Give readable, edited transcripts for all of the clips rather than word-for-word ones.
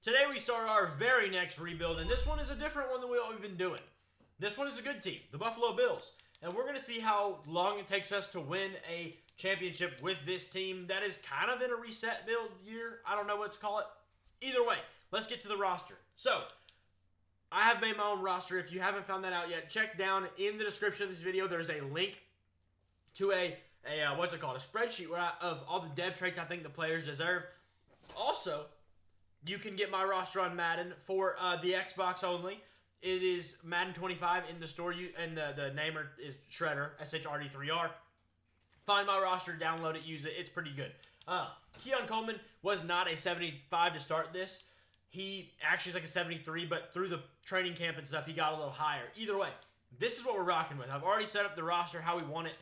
Today we start our very next rebuild, and this one is a different one than what we've been doing. This one is a good team, the Buffalo Bills, and we're going to see how long it takes us to win a championship with this team that is kind of in a reset build year. I don't know what to call it. Either way, let's get to the roster. So, I have made my own roster. If you haven't found that out yet, check down in the description of this video. There's a link to a spreadsheet of all the dev traits I think the players deserve. Also, you can get my roster on Madden for the Xbox only. It is Madden 25 in the store, and the namer is Shredder, SHRD3R. Find my roster, download it, use it. It's pretty good. Keon Coleman was not a 75 to start this. He actually is like a 73, but through the training camp and stuff, he got a little higher. Either way, this is what we're rocking with. I've already set up the roster how we want it.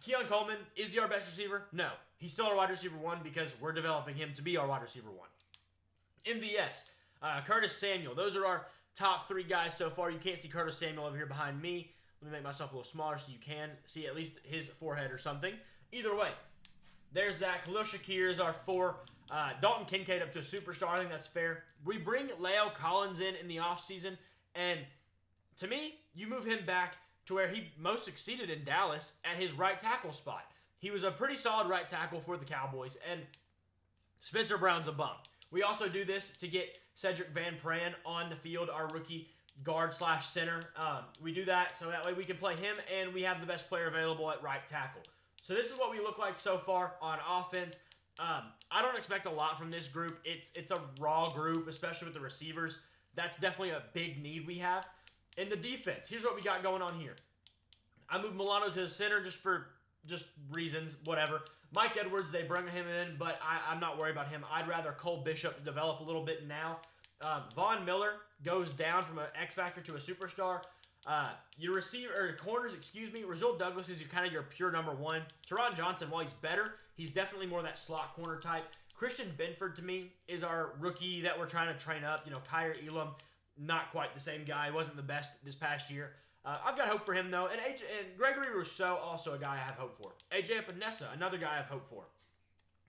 Keon Coleman, is he our best receiver? No. He's still our wide receiver 1 because we're developing him to be our wide receiver 1. MVS, Curtis Samuel. Those are our top 3 guys so far. You can't see Curtis Samuel over here behind me. Let me make myself a little smaller so you can see at least his forehead or something. Either way, there's that. Khalil Shakir is our 4. Dalton Kincaid up to a superstar. I think that's fair. We bring La'el Collins in the offseason, and to me, you move him back to where he most succeeded in Dallas at his right tackle spot. He was a pretty solid right tackle for the Cowboys, and Spencer Brown's a bum. We also do this to get Cedric Van Pran on the field, our rookie guard/center. We do that so that way we can play him, and we have the best player available at right tackle. So this is what we look like so far on offense. I don't expect a lot from this group. It's a raw group, especially with the receivers. That's definitely a big need we have. In the defense, here's what we got going on here. I moved Milano to the center for reasons, whatever. Mike Edwards, they bring him in, but I'm not worried about him. I'd rather Cole Bishop develop a little bit now. Von Miller goes down from an X Factor to a superstar. Your corners, Rasul Douglas is kind of your pure number 1. Teron Johnson, while he's better, he's definitely more that slot corner type. Christian Benford, to me, is our rookie that we're trying to train up. Kyer Elam, not quite the same guy. He wasn't the best this past year. I've got hope for him, though. And Gregory Rousseau, also a guy I have hope for. AJ Epinesa, another guy I have hope for.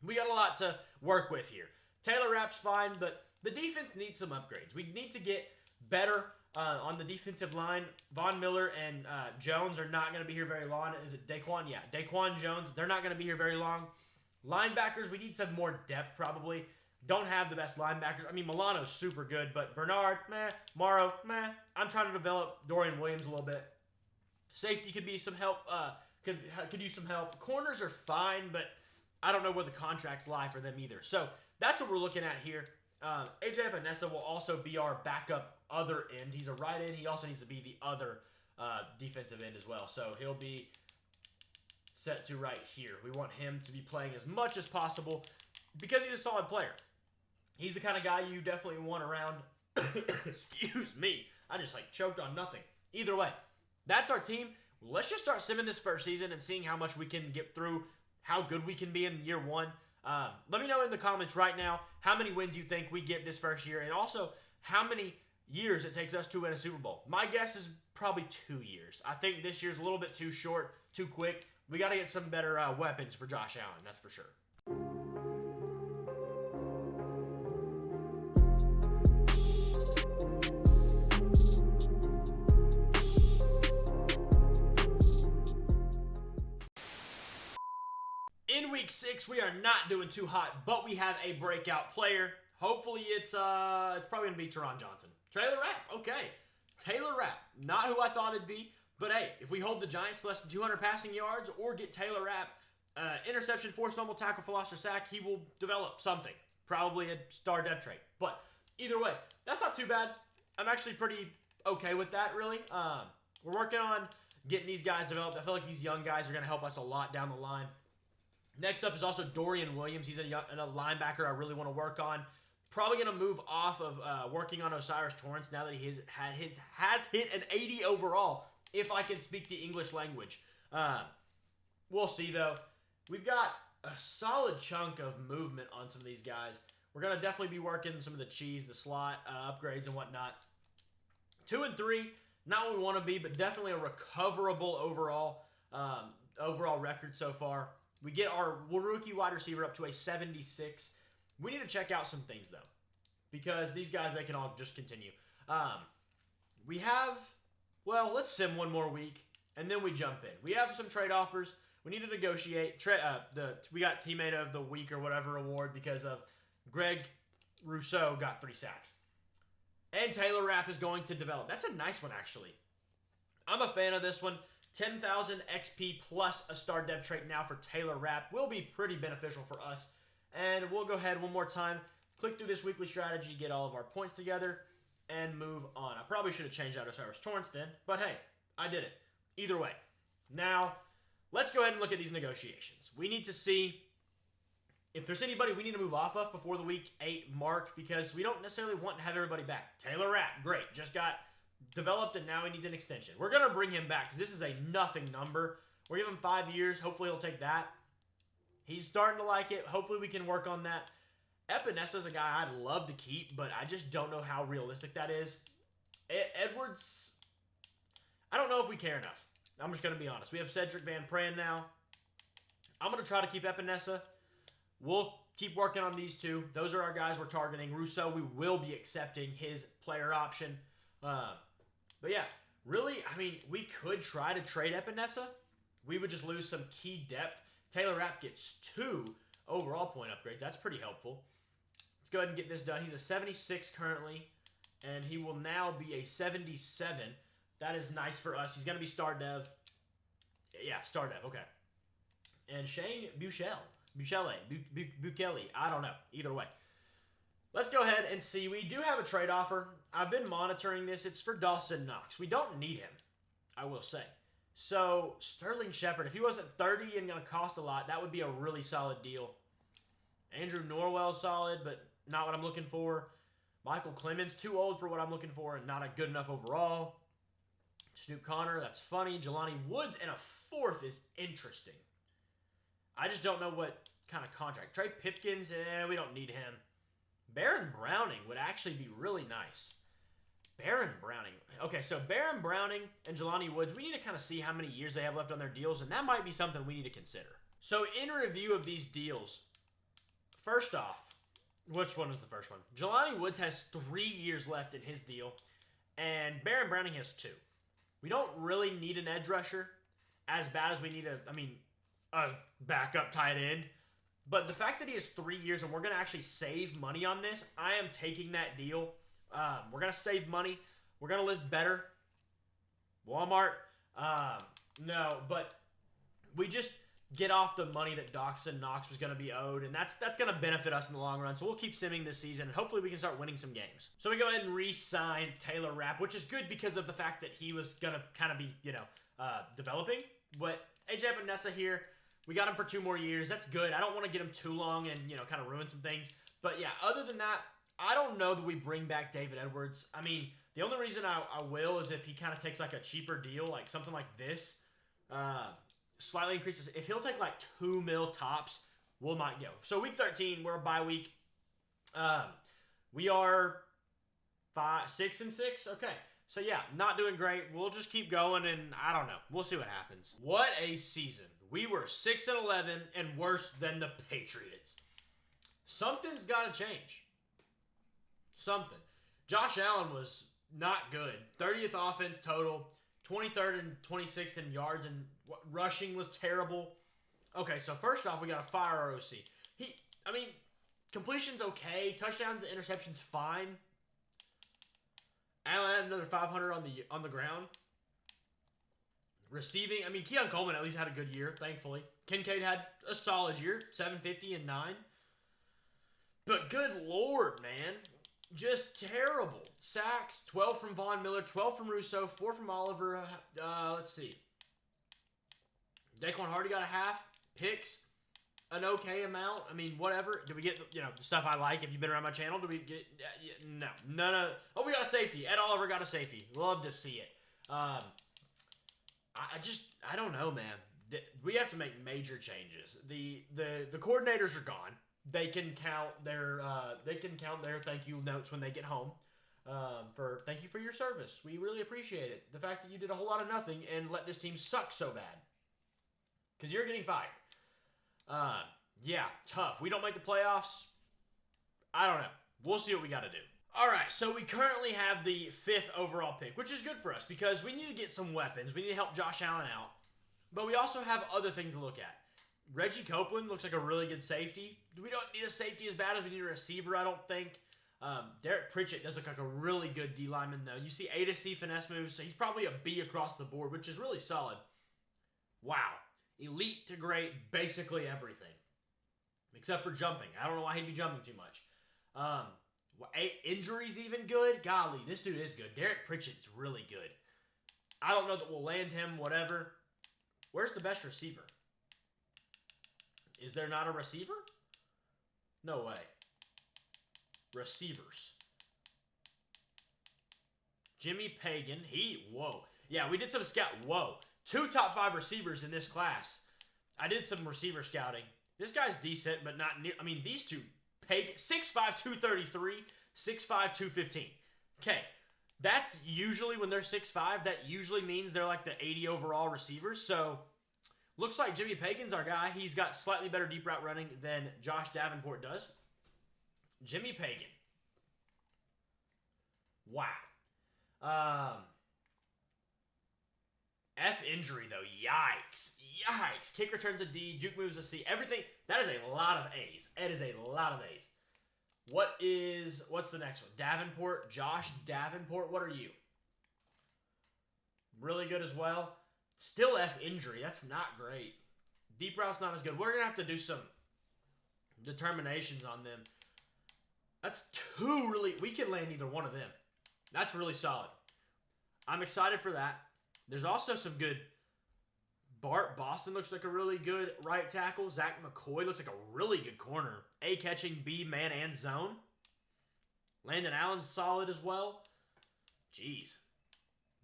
We got a lot to work with here. Taylor Rapp's fine, but the defense needs some upgrades. We need to get better on the defensive line. Von Miller and Jones are not going to be here very long. Is it Daquan? Yeah, Daquan Jones. They're not going to be here very long. Linebackers, we need some more depth probably. Don't have the best linebackers. I mean, Milano's super good, but Bernard, meh. Morrow, meh. I'm trying to develop Dorian Williams a little bit. Safety could be some help. Could use some help. Corners are fine, but I don't know where the contracts lie for them either. So that's what we're looking at here. AJ Epinesa will also be our backup other end. He's a right end. He also needs to be the other defensive end as well. So he'll be set to right here. We want him to be playing as much as possible because he's a solid player. He's the kind of guy you definitely want around. Excuse me. I just choked on nothing. Either way, that's our team. Let's just start simming this first season and seeing how much we can get through, how good we can be in year 1. Let me know in the comments right now how many wins you think we get this first year, and also how many years it takes us to win a Super Bowl. My guess is probably 2 years. I think this year's a little bit too short, too quick. We got to get some better weapons for Josh Allen, that's for sure. In week 6, we are not doing too hot, but we have a breakout player. Hopefully, it's probably going to be Teron Johnson. Taylor Rapp, okay. Taylor Rapp, not who I thought it'd be, but hey, if we hold the Giants to less than 200 passing yards or get Taylor Rapp, interception, forced fumble, tackle for loss, or sack, he will develop something. Probably a star dev trait. But either way, that's not too bad. I'm actually pretty okay with that, really. We're working on getting these guys developed. I feel like these young guys are going to help us a lot down the line. Next up is also Dorian Williams. He's a linebacker I really want to work on. Probably going to move off of working on Osiris Torrance now that he has hit an 80 overall, if I can speak the English language. We'll see, though. We've got a solid chunk of movement on some of these guys. We're going to definitely be working some of the cheese, the slot upgrades and whatnot. 2 and 3, not what we want to be, but definitely a recoverable overall record so far. We get our rookie wide receiver up to a 76. We need to check out some things, though. because these guys, they can all just continue. We have, well, let's sim one more week, and then we jump in. We have some trade offers. We need to negotiate. We got teammate of the week or whatever award because of Greg Rousseau got 3 sacks. And Taylor Rapp is going to develop. That's a nice one, actually. I'm a fan of this one. 10,000 XP plus a star dev trait now for Taylor Rapp will be pretty beneficial for us. And we'll go ahead one more time, click through this weekly strategy, get all of our points together, and move on. I probably should have changed out Osiris Torrance then, but hey, I did it. Either way. Now, let's go ahead and look at these negotiations. We need to see if there's anybody we need to move off of before the week 8 mark, because we don't necessarily want to have everybody back. Taylor Rapp, great. Just got developed, and now he needs an extension. We're going to bring him back because this is a nothing number. We're giving him 5 years. Hopefully he'll take that. He's starting to like it. Hopefully we can work on that. Epinesa is a guy I'd love to keep, but I just don't know how realistic that is. Edwards, I don't know if we care enough. I'm just going to be honest. We have Cedric Van Pran now. I'm going to try to keep Epinesa. We'll keep working on these two. Those are our guys we're targeting. Rousseau, we will be accepting his player option. But yeah, really, I mean, we could try to trade Epinesa. We would just lose some key depth. Taylor Rapp gets 2 overall point upgrades. That's pretty helpful. Let's go ahead and get this done. He's a 76 currently, and he will now be a 77. That is nice for us. He's going to be star dev. Yeah, star dev. Okay. And Shane Bukele. I don't know. Either way. Let's go ahead and see. We do have a trade offer. I've been monitoring this. It's for Dawson Knox. We don't need him, I will say. So, Sterling Shepard, if he wasn't 30 and going to cost a lot, that would be a really solid deal. Andrew Norwell's solid, but not what I'm looking for. Michael Clemens, too old for what I'm looking for and not a good enough overall. Snoop Connor, that's funny. Jelani Woods and a 4th is interesting. I just don't know what kind of contract. Trey Pipkins, we don't need him. Baron Browning would actually be really nice. Baron Browning. Okay, so Baron Browning and Jelani Woods, we need to kind of see how many years they have left on their deals, and that might be something we need to consider. So in review of these deals, first off, which one was the first one? Jelani Woods has 3 years left in his deal, and Baron Browning has 2. We don't really need an edge rusher as bad as we need a backup tight end. But the fact that he has 3 years and we're going to actually save money on this, I am taking that deal. We're going to save money. We're going to live better. Walmart. No, but we just get off the money that Dawson Knox was going to be owed, and that's going to benefit us in the long run. So we'll keep simming this season, and hopefully we can start winning some games. So we go ahead and re-sign Taylor Rapp, which is good because of the fact that he was going to kind of be, developing. But AJ Epinesa here, we got him for 2 more years. That's good. I don't want to get him too long and, kind of ruin some things. But yeah, other than that, I don't know that we bring back David Edwards. I mean, the only reason I will is if he kind of takes like a cheaper deal, like something like this. Slightly increases. If he'll take like 2 mil tops, we might go. So week 13, we're a bye week. We are 6-6. Okay. So yeah, not doing great. We'll just keep going, and I don't know. We'll see what happens. What a season. We were 6-11 and worse than the Patriots. Something's got to change. Something. Josh Allen was not good. 30th offense total. 23rd and 26th in yards, and rushing was terrible. Okay, so first off, we got to fire our OC. Completion's okay. Touchdowns to interceptions, fine. Allen had another 500 on the ground. Receiving, Keon Coleman at least had a good year, thankfully. Kincaid had a solid year, 750 and 9. But good Lord, man. Just terrible. Sacks, 12 from Von Miller, 12 from Rousseau, 4 from Oliver. Let's see. Daquan Hardy got a half. Picks, an okay amount. Whatever. Did we get the stuff I like? If you've been around my channel, do we get... no. No. Oh, we got a safety. Ed Oliver got a safety. Love to see it. I don't know, man. We have to make major changes. The coordinators are gone. They can count their thank you notes when they get home. Thank you for your service. We really appreciate it. The fact that you did a whole lot of nothing and let this team suck so bad. Because you're getting fired. Yeah, tough. We don't make the playoffs. I don't know. We'll see what we got to do. All right, so we currently have the 5th overall pick, which is good for us because we need to get some weapons. We need to help Josh Allen out. But we also have other things to look at. Reggie Copeland looks like a really good safety. We don't need a safety as bad as we need a receiver, I don't think. Derek Pritchett does look like a really good D lineman, though. You see A to C finesse moves, so he's probably a B across the board, which is really solid. Wow. Elite to great, basically everything. Except for jumping. I don't know why he'd be jumping too much. Injuries even good? Golly, this dude is good. Derek Pritchett's really good. I don't know that we'll land him, whatever. Where's the best receiver? Is there not a receiver? No way. Receivers. Jimmy Pagan. Whoa. Yeah, we did some scout. Whoa. 2 top 5 receivers in this class. I did some receiver scouting. This guy's decent, but not near. I mean, these two. Pagan, 6'5", 233, 6'5", 215. Okay. That's usually when they're 6'5", that usually means they're like the 80 overall receivers. So, looks like Jimmy Pagan's our guy. He's got slightly better deep route running than Josh Davenport does. Jimmy Pagan. Wow. F injury, though. Yikes. Yikes. Kick returns a D. Juke moves a C. Everything. That is a lot of A's. It is a lot of A's. What's the next one? Davenport. Josh Davenport. What are you? Really good as well. Still F injury. That's not great. Deep route's not as good. We're going to have to do some determinations on them. That's 2 really... We can land either one of them. That's really solid. I'm excited for that. There's also some good... Bart Boston looks like a really good right tackle. Zach McCoy looks like a really good corner. A catching, B man and zone. Landon Allen's solid as well. Jeez.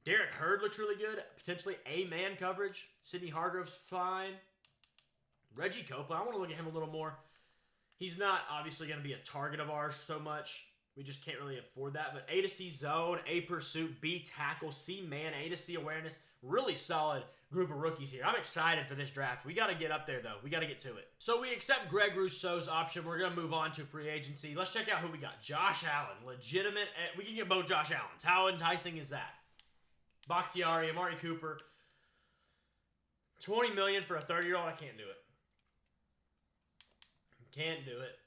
Derek Hurd looks really good. Potentially A man coverage. Sidney Hargrove's fine. Reggie Copeland, I want to look at him a little more. He's not obviously going to be a target of ours so much. We just can't really afford that. But A to C zone, A pursuit, B tackle, C man, A to C awareness. Really solid group of rookies here. I'm excited for this draft. We got to get up there, though. We got to get to it. So we accept Greg Rousseau's option. We're going to move on to free agency. Let's check out who we got. Josh Allen. Legitimate. We can get both Josh Allens. How enticing is that? Bakhtiari, Amari Cooper. $20 million for a 30-year-old. I can't do it. Can't do it.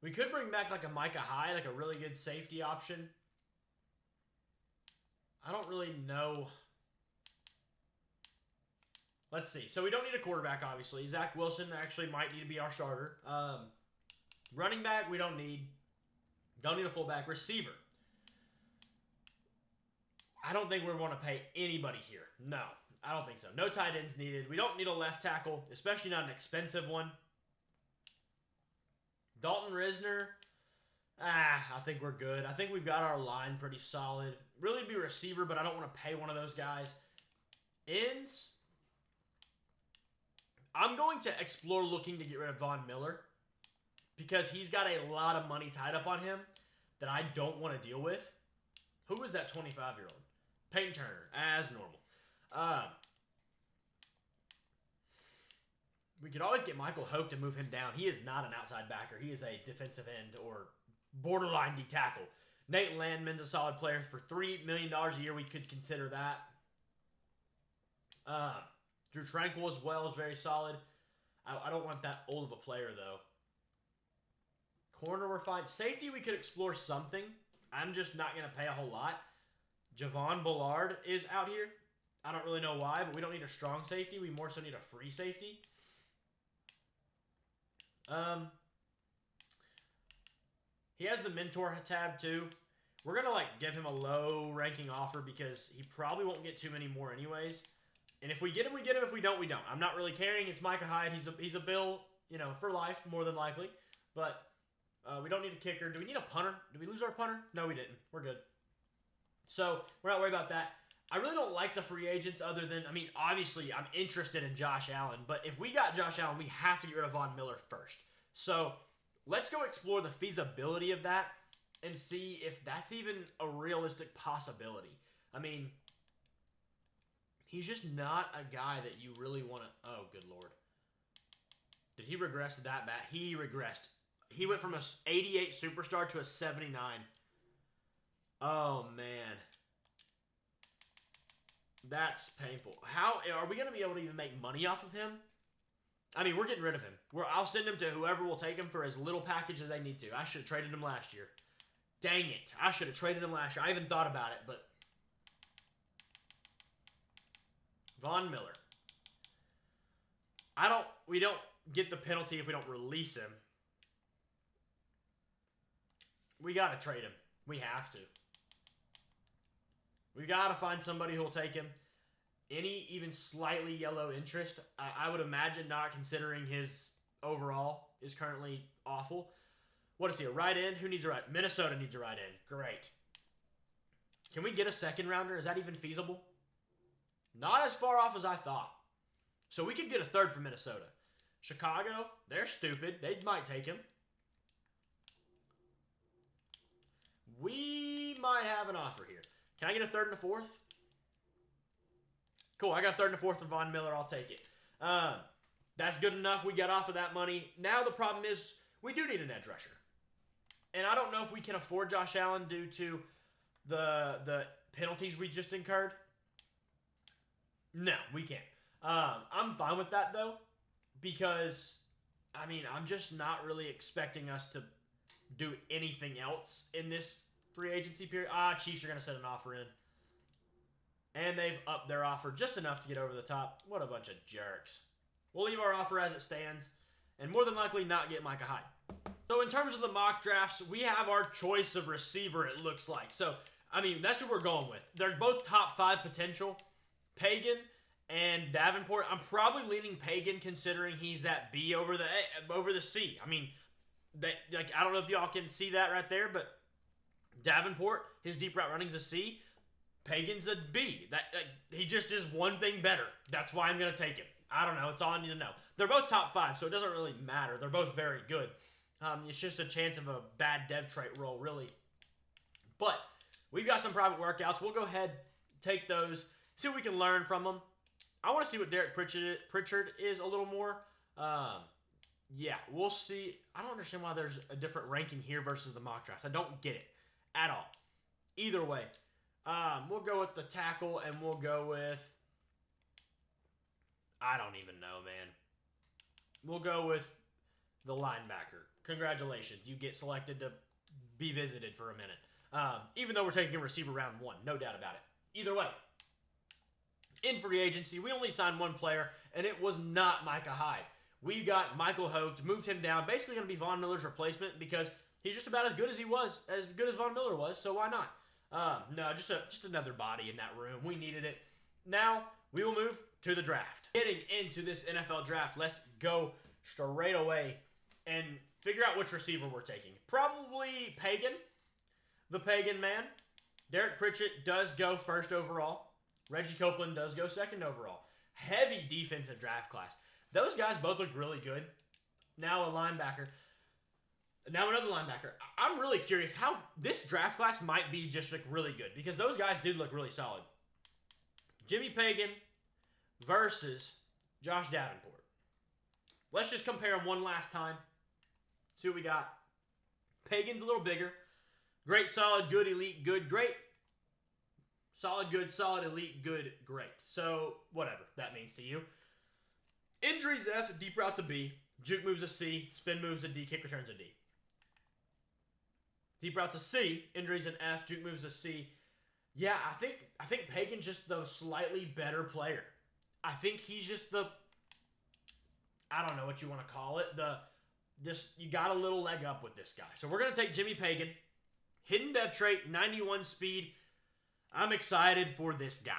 We could bring back like a Micah Hyde, like a really good safety option. I don't really know. Let's see. So we don't need a quarterback, obviously. Zach Wilson actually might need to be our starter. Running back, we don't need. Don't need a fullback. Receiver. I don't think we want to pay anybody here. No, I don't think so. No tight ends needed. We don't need a left tackle, especially not an expensive one. Dalton Risner, I think we're good. I think we've got our line pretty solid. Really be receiver, but I don't want to pay one of those guys. Ends, I'm going to explore looking to get rid of Von Miller because he's got a lot of money tied up on him that I don't want to deal with. Who is that 25-year-old? Peyton Turner, as normal. We could always get Michael Hoke to move him down. He is not an outside backer. He is a defensive end or borderline D tackle. Nate Landman's a solid player. For $3 million a year, we could consider that. Drew Tranquil as well is very solid. I don't want that old of a player, though. Corner, we're fine. Safety, we could explore something. I'm just not going to pay a whole lot. Javon Bullard is out here. I don't really know why, but we don't need a strong safety. We more so need a free safety. He has the mentor tab too. We're going to give him a low ranking offer because he probably won't get too many more anyways. And if we get him, we get him. If we don't, we don't. I'm not really caring. It's Micah Hyde. He's a Bill, for life more than likely. But we don't need a kicker. Do we need a punter? Did we lose our punter? No, we didn't. We're good. So we're not worried about that. I really don't like the free agents other than, obviously I'm interested in Josh Allen, but if we got Josh Allen, we have to get rid of Von Miller first. So let's go explore the feasibility of that and see if that's even a realistic possibility. He's just not a guy that you really want to... Oh, good Lord. Did he regress that bad? He regressed He went from a 88 superstar to a 79. Oh, man. That's painful. How are we going to be able to even make money off of him? I mean, we're getting rid of him. I'll send him to whoever will take him for as little package as they need to. I should have traded him last year. Dang it. I should have traded him last year. I even thought about it, but... Von Miller. We don't get the penalty if we don't release him. We got to trade him. We have to. We got to find somebody who will take him. Any even slightly yellow interest, I would imagine, not considering his overall, is currently awful. What is he, a right end? Who needs a right? Minnesota needs a right end. Great. Can we get a second rounder? Is that even feasible? Not as far off as I thought. So we could get a third from Minnesota. Chicago, they're stupid. They might take him. We might have an offer here. Can I get a third and a fourth? Cool, I got a third and a fourth from Von Miller. I'll take it. That's good enough. We got off of that money. Now the problem is we do need an edge rusher. And I don't know if we can afford Josh Allen due to the penalties we just incurred. No, we can't. I'm fine with that, though, because, I mean, I'm just not really expecting us to do anything else in this free agency period. Chiefs are going to send an offer in. And they've upped their offer just enough to get over the top. What a bunch of jerks. We'll leave our offer as it stands and more than likely not get Micah Hyde. So in terms of the mock drafts, we have our choice of receiver, it looks like. So, I mean, that's who we're going with. They're both top 5 potential. Pagan and Davenport. I'm probably leaning Pagan considering he's that B over the C. I mean, I don't know if y'all can see that right there, but Davenport, his deep route running's a C. Pagan's a B. He just is one thing better. That's why I'm going to take him. I don't know. It's all I need to know. They're both top 5, so it doesn't really matter. They're both very good. It's just a chance of a bad dev trait roll, really. But we've got some private workouts. We'll go ahead, take those, see what we can learn from them. I want to see what Derek Pritchard is a little more. Yeah, we'll see. I don't understand why there's a different ranking here versus the mock drafts. I don't get it at all. Either way, we'll go with the tackle, and we'll go with... I don't even know, man. We'll go with the linebacker. Congratulations. You get selected to be visited for a minute. Even though we're taking a receiver round 1. No doubt about it. Either way. In free agency, we only signed one player, and it was not Micah Hyde. We got Michael Hogt, moved him down. Basically going to be Von Miller's replacement because he's just about as good as he was, as good as Von Miller was, so why not? No, just another body in that room. We needed it. Now, we will move to the draft. Getting into this NFL draft, let's go straight away and figure out which receiver we're taking. Probably Pagan, the Pagan man. Derek Pritchett does go first overall. Reggie Copeland does go second overall. Heavy defensive draft class. Those guys both looked really good. Now a linebacker. Now another linebacker. I'm really curious how this draft class might be just like really good because those guys did look really solid. Jimmy Pagan versus Josh Davenport. Let's just compare them one last time. See what we got. Pagan's a little bigger. Great, solid, good, elite, good, great. Solid, good, solid, elite, good, great. So, whatever that means to you. Injuries F, deep route to B. Juke moves a C. Spin moves a D. Kick returns a D. Deep route to C. Injuries an F. Juke moves a C. Yeah, I think Pagan's just the slightly better player. I think he's just the... I don't know what you want to call it. You got a little leg up with this guy. So we're going to take Jimmy Pagan. Hidden dev trait, 91 speed. I'm excited for this guy.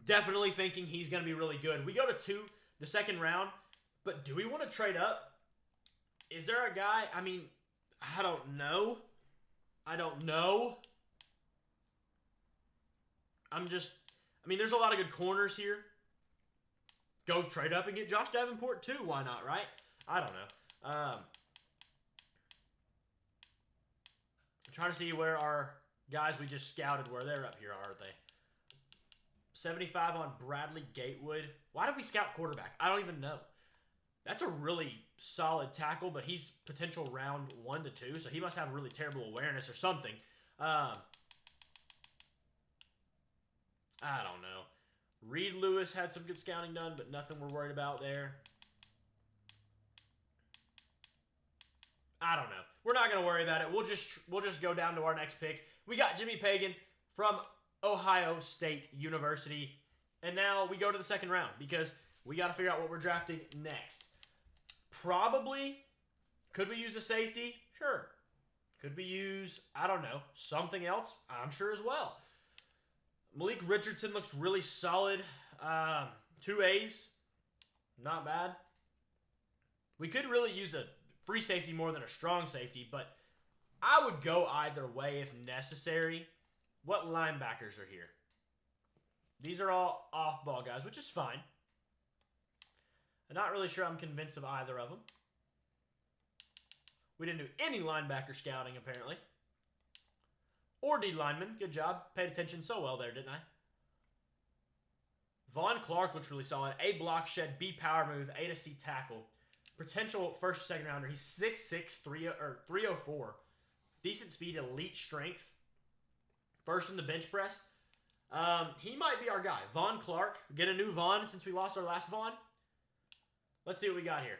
Definitely thinking he's going to be really good. We go to 2, the second round, but do we want to trade up? Is there a guy? I mean, I don't know. There's a lot of good corners here. Go trade up and get Josh Davenport too. Why not, right? I don't know. I'm trying to see where our guys we just scouted, where they're up here, are they? 75 on Bradley Gatewood. Why did we scout quarterback? I don't even know. That's a really solid tackle, but he's potential round 1 to 2, so he must have really terrible awareness or something. I don't know. Reed Lewis had some good scouting done, but nothing we're worried about there. I don't know. We're not going to worry about it. We'll just go down to our next pick. We got Jimmy Pagan from Ohio State University. And now we go to the second round because we got to figure out what we're drafting next. Probably, could we use a safety? Sure. Could we use, I don't know, something else? I'm sure as well. Malik Richardson looks really solid. 2 A's. Not bad. We could really use a free safety more than a strong safety, but I would go either way if necessary. What linebackers are here? These are all off-ball guys, which is fine. I'm not really sure I'm convinced of either of them. We didn't do any linebacker scouting, apparently. Or D lineman. Good job. Paid attention so well there, didn't I? Vaughn Clark looks really solid. A block shed, B power move, A to C tackle. Potential first, second rounder. He's 6'6", 304. Decent speed, elite strength. First in the bench press. He might be our guy. Vaughn Clark. Get a new Vaughn since we lost our last Vaughn. Let's see what we got here.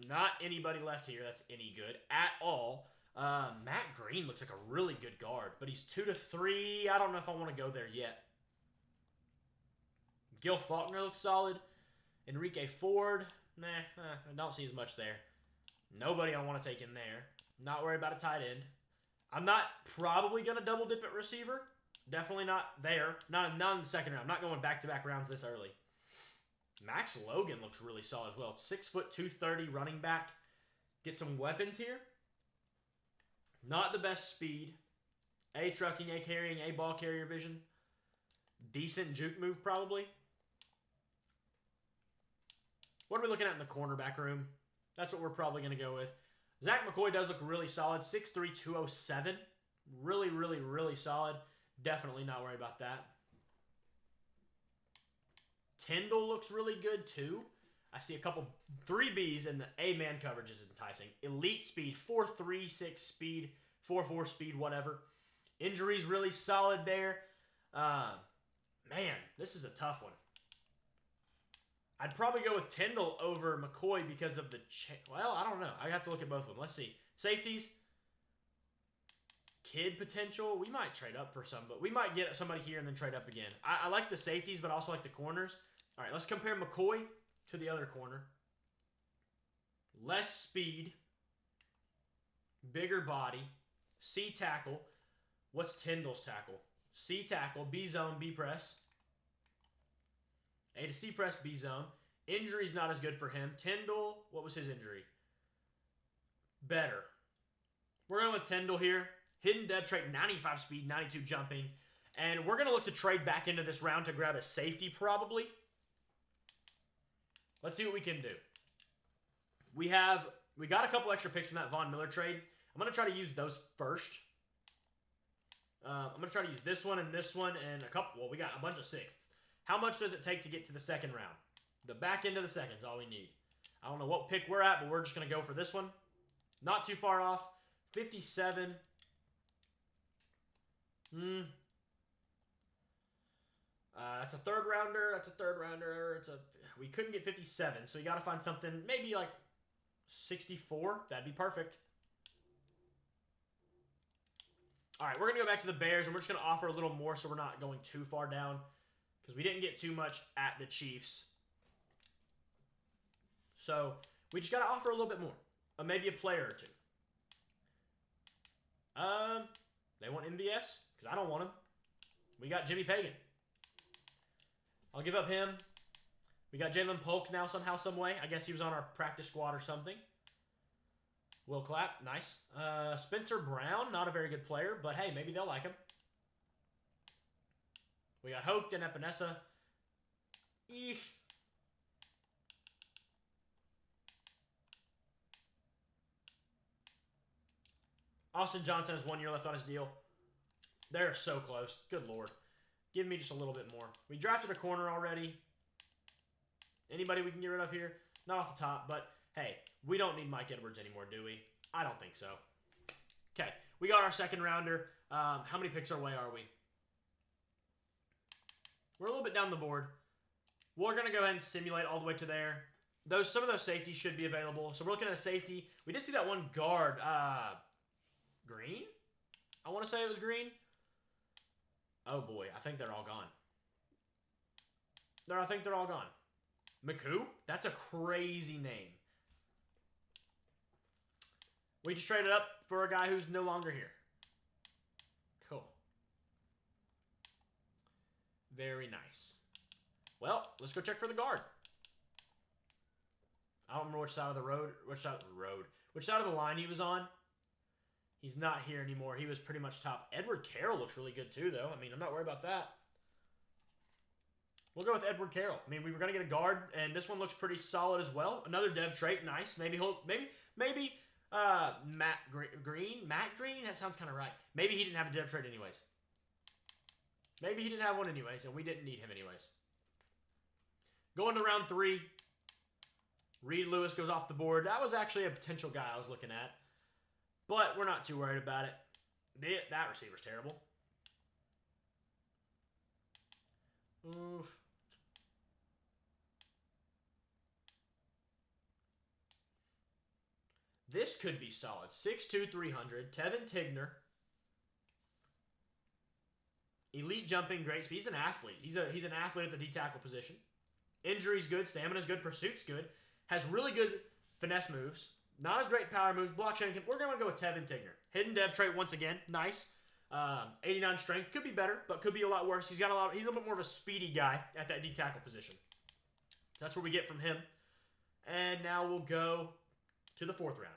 Not anybody left here that's any good at all. Matt Green looks like a really good guard, but he's 2 to 3. I don't know if I want to go there yet. Gil Faulkner looks solid. Enrique Ford. Nah, I don't see as much there. Nobody I want to take in there. Not worried about a tight end. I'm not probably going to double dip at receiver. Definitely not there. Not in the second round. I'm not going back-to-back rounds this early. Max Logan looks really solid as well. 6 foot 230 running back. Get some weapons here. Not the best speed. A trucking, A carrying, A ball carrier vision. Decent juke move probably. What are we looking at in the cornerback room? That's what we're probably going to go with. Zach McCoy does look really solid. 6'3", 207. Really, really, really solid. Definitely not worried about that. Tyndall looks really good too. I see a couple 3Bs and the A-man coverage is enticing. Elite speed, 4.36 speed, 4.4 speed, whatever. Injuries really solid there. Man, this is a tough one. I'd probably go with Tyndall over McCoy because of the... Well, I don't know. I have to look at both of them. Let's see. Safeties. Kid potential. We might trade up for some, but we might get somebody here and then trade up again. I like the safeties, but also like the corners. All right, let's compare McCoy to the other corner. Less speed. Bigger body. C tackle. What's Tyndall's tackle? C tackle. B zone, B press. A to C press, B zone. Injury's not as good for him. Tyndall, what was his injury? Better. We're going with Tyndall here. Hidden depth trait, 95 speed, 92 jumping. And we're going to look to trade back into this round to grab a safety probably. Let's see what we can do. We got a couple extra picks from that Von Miller trade. I'm going to try to use those first. I'm going to try to use this one and a couple. Well, we got a bunch of sixths. How much does it take to get to the second round? The back end of the second is all we need. I don't know what pick we're at, but we're just going to go for this one. Not too far off. 57. That's a third rounder. We couldn't get 57, so you got to find something maybe like 64. That'd be perfect. All right, we're going to go back to the Bears, and we're just going to offer a little more so we're not going too far down because we didn't get too much at the Chiefs. So we just got to offer a little bit more, maybe a player or two. They want MVS because I don't want him. We got Jimmy Pagan. I'll give up him. We got Jalen Polk now somehow, some way. I guess he was on our practice squad or something. Will Clapp, nice. Spencer Brown, not a very good player, but hey, maybe they'll like him. We got Hope and Epinesa. Eek. Austin Johnson has 1 year left on his deal. They're so close. Good Lord. Give me just a little bit more. We drafted a corner already. Anybody we can get rid of here? Not off the top, but hey, we don't need Mike Edwards anymore, do we? I don't think so. Okay, we got our second rounder. How many picks away are we? We're a little bit down the board. We're going to go ahead and simulate all the way to there. Some of those safeties should be available. So we're looking at a safety. We did see that one guard. Green? I want to say it was green. Oh, boy. I think they're all gone. I think they're all gone. McCoo? That's a crazy name. We just traded up for a guy who's no longer here. Cool. Very nice. Well, let's go check for the guard. I don't remember which side of the road, which side of the line he was on. He's not here anymore. He was pretty much top. Edward Carroll looks really good too, though. I mean, I'm not worried about that. We'll go with Edward Carroll. I mean, we were going to get a guard, and this one looks pretty solid as well. Another dev trait, nice. Maybe Matt Green? Matt Green? That sounds kind of right. Maybe he didn't have a dev trait anyways. Maybe he didn't have one anyways, and we didn't need him anyways. Going to round 3. Reed Lewis goes off the board. That was actually a potential guy I was looking at. But we're not too worried about it. That receiver's terrible. Oof. This could be solid. 6'2", 300. Tevin Tigner. Elite jumping, great speed. He's an athlete. He's an athlete at the D-tackle position. Injury's good. Stamina's good. Pursuit's good. Has really good finesse moves. Not as great power moves. Block chain. We're going to go with Tevin Tigner. Hidden dev trait once again. Nice. 89 strength. Could be better, but could be a lot worse. He's a little bit more of a speedy guy at that D-tackle position. That's what we get from him. And now we'll go to the 4th round.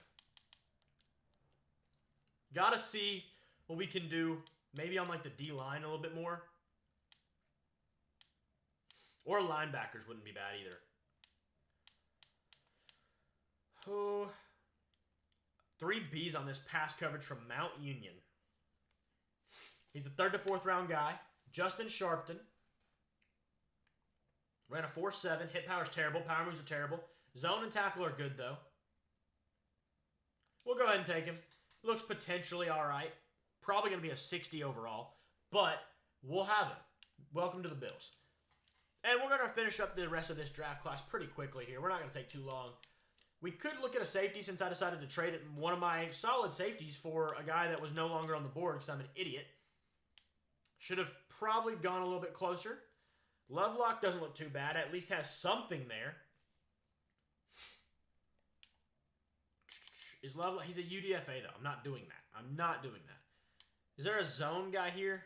Got to see what we can do. Maybe on like the D-line a little bit more. Or linebackers wouldn't be bad either. Oh, 3 Bs on this pass coverage from Mount Union. He's the 3rd to 4th round guy. Justin Sharpton. Ran a 4.7. Hit power's terrible. Power moves are terrible. Zone and tackle are good, though. We'll go ahead and take him. Looks potentially all right. Probably going to be a 60 overall. But we'll have him. Welcome to the Bills. And we're going to finish up the rest of this draft class pretty quickly here. We're not going to take too long. We could look at a safety since I decided to trade one of my solid safeties for a guy that was no longer on the board because I'm an idiot. Should have probably gone a little bit closer. Lovelock doesn't look too bad. At least has something there. Is Lovelock? He's a UDFA, though. I'm not doing that. I'm not doing that. Is there a zone guy here?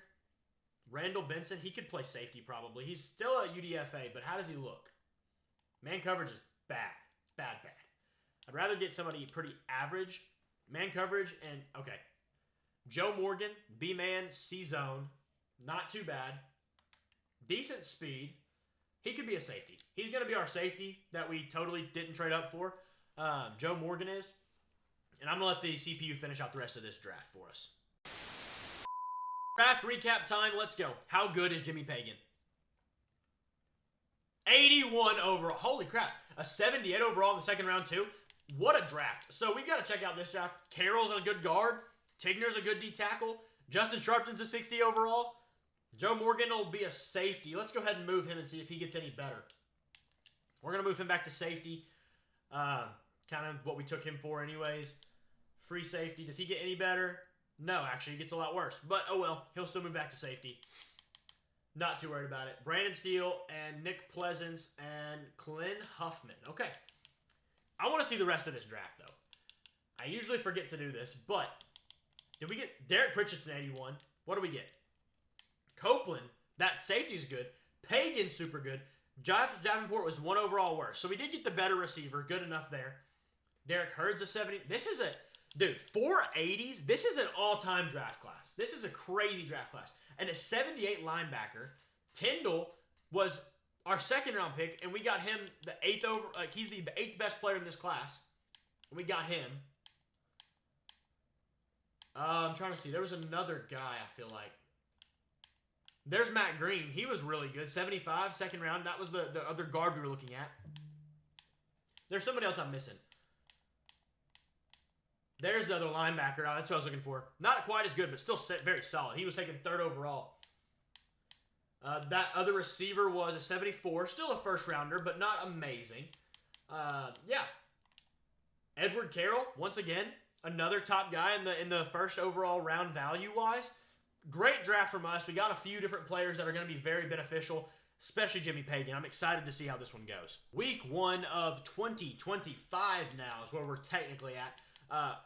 Randall Benson. He could play safety probably. He's still a UDFA, but how does he look? Man coverage is bad. Bad, bad. I'd rather get somebody pretty average. Man coverage and, okay. Joe Morgan, B-man, C-zone. Not too bad. Decent speed. He could be a safety. He's going to be our safety that we totally didn't trade up for. Joe Morgan is. And I'm going to let the CPU finish out the rest of this draft for us. Draft recap time. Let's go. How good is Jimmy Pagan? 81 overall. Holy crap. A 78 overall in the second round, too. What a draft. So we've got to check out this draft. Carroll's a good guard. Tigner's a good D-tackle. Justin Sharpton's a 60 overall. Joe Morgan will be a safety. Let's go ahead and move him and see if he gets any better. We're going to move him back to safety. Kind of what we took him for anyways. Free safety. Does he get any better? No, actually, he gets a lot worse. But, oh well. He'll still move back to safety. Not too worried about it. Brandon Steele and Nick Pleasance and Clint Huffman. Okay. I want to see the rest of this draft, though. I usually forget to do this, but did we get Derek Pritchett's an 81? What do we get? Copeland, that safety's good. Pagan's super good. Jeff Davenport was 1 overall worse. So we did get the better receiver. Good enough there. Derek Hurd's a 70. This is a, dude, 4 80s. This is an all-time draft class. This is a crazy draft class. And a 78 linebacker. Tyndall was our second-round pick, and we got him the 8th over. He's the 8th best player in this class. And we got him. I'm trying to see. There was another guy, I feel like. There's Matt Green. He was really good. 75, second round. That was the other guard we were looking at. There's somebody else I'm missing. There's the other linebacker. Oh, that's what I was looking for. Not quite as good, but still very solid. He was taken 3rd overall. That other receiver was a 74. Still a first rounder, but not amazing. Yeah. Edward Carroll, once again, another top guy in the first overall round value-wise. Great draft from us. We got a few different players that are going to be very beneficial, especially Jimmy Pagan. I'm excited to see how this one goes. Week 1 of 2025 now is where we're technically at.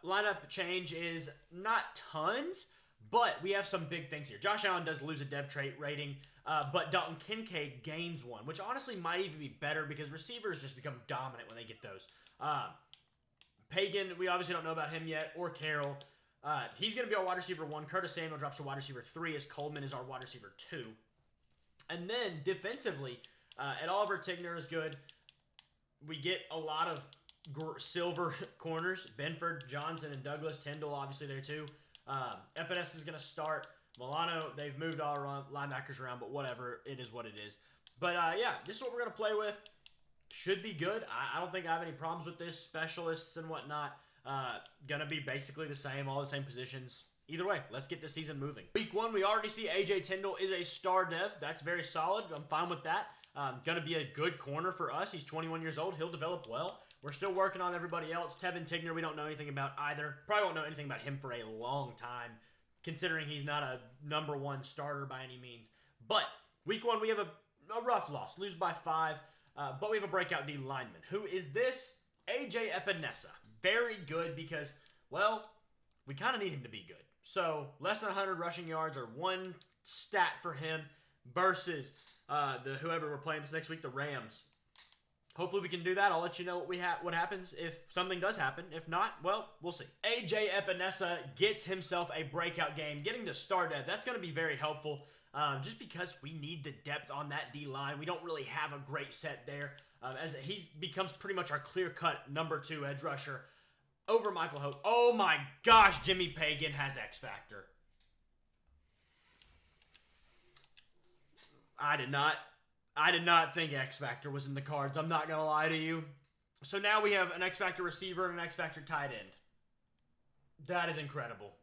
Lineup change is not tons, but we have some big things here. Josh Allen does lose a dev trait rating, but Dalton Kincaid gains one, which honestly might even be better because receivers just become dominant when they get those. Pagan, we obviously don't know about him yet, or Carroll. He's going to be our wide receiver 1. Curtis Samuel drops to wide receiver 3 as Coleman is our wide receiver 2. And then defensively, Ed Oliver Tigner is good. We get a lot of silver corners. Benford, Johnson, and Douglas. Tyndall obviously there too. Epinesa is going to start. Milano, they've moved all our linebackers around, but whatever. It is what it is. But yeah, this is what we're going to play with. Should be good. I don't think I have any problems with this. Specialists and whatnot. Gonna be basically the same, all the same positions. Either way, let's get this season moving. Week 1, we already see AJ Tyndall is a star dev. That's very solid. I'm fine with that. Gonna be a good corner for us. He's 21 years old. He'll develop well. We're still working on everybody else. Tevin Tigner, we don't know anything about either. Probably won't know anything about him for a long time, considering he's not a #1 starter by any means. But week 1, we have a rough loss. Lose by 5. But we have a breakout D lineman. Who is this? AJ Epinesa. Very good because, well, we kind of need him to be good. So, less than 100 rushing yards or 1 stat for him versus whoever we're playing this next week, the Rams. Hopefully we can do that. I'll let you know what happens if something does happen. If not, well, we'll see. AJ Epinesa gets himself a breakout game. Getting to star dev, that's going to be very helpful. Just because we need the depth on that D-line. We don't really have a great set there. As he becomes pretty much our clear-cut #2 edge rusher over Michael Hope. Oh my gosh, Jimmy Pagan has X Factor. I did not think X Factor was in the cards. I'm not going to lie to you. So now we have an X Factor receiver and an X Factor tight end. That is incredible.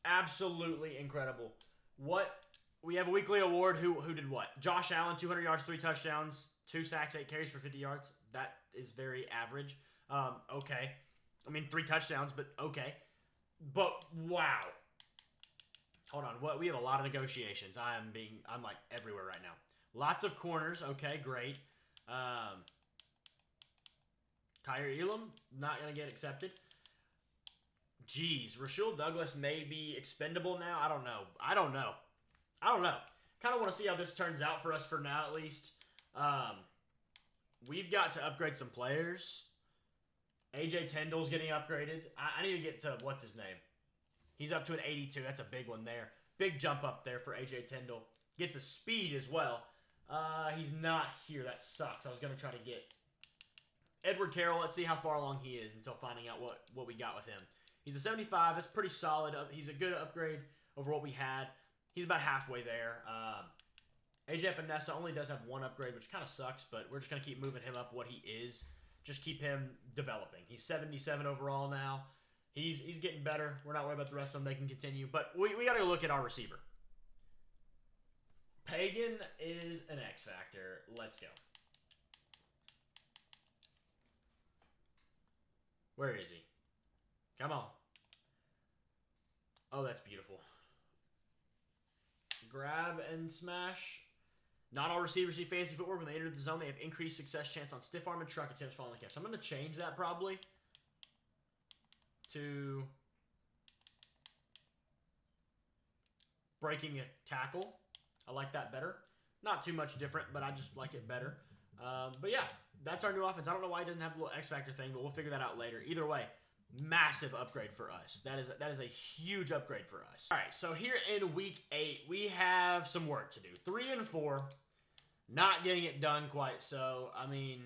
Absolutely incredible. What? We have a weekly award. Who did what? Josh Allen, 200 yards, 3 touchdowns, 2 sacks, 8 carries for 50 yards. That is very average. Okay. I mean, 3 touchdowns, but okay. But wow. Hold on. What? We have a lot of negotiations. I'm like everywhere right now. Lots of corners. Okay, great. Tyre Elam, not going to get accepted. Jeez, Rasheed Douglas may be expendable now. I don't know. Kind of want to see how this turns out for us for now, at least. We've got to upgrade some players. AJ Tyndall's getting upgraded. I need to get to, what's his name? He's up to an 82. That's a big one there. Big jump up there for AJ Tyndall. Gets a speed as well. He's not here. That sucks. I was going to try to get Edward Carroll. Let's see how far along he is until finding out what we got with him. He's a 75. That's pretty solid. He's a good upgrade over what we had. He's about halfway there. AJ Epinesa only does have 1 upgrade, which kind of sucks, but we're just going to keep moving him up what he is. Just keep him developing. He's 77 overall now. He's getting better. We're not worried about the rest of them. They can continue. But we got to look at our receiver. Pagan is an X Factor. Let's go. Where is he? Come on. Oh, that's beautiful. Grab and smash. Not all receivers see fancy footwork. When they enter the zone, they have increased success chance on stiff arm and truck attempts following the catch. So I'm going to change that probably to breaking a tackle. I like that better. Not too much different, but I just like it better. But yeah, that's our new offense. I don't know why it doesn't have the little X Factor thing, but we'll figure that out later. Either way, massive upgrade for us. That is a huge upgrade for us. All right, so here in week 8, we have some work to do. 3 and 4, not getting it done quite so. I mean,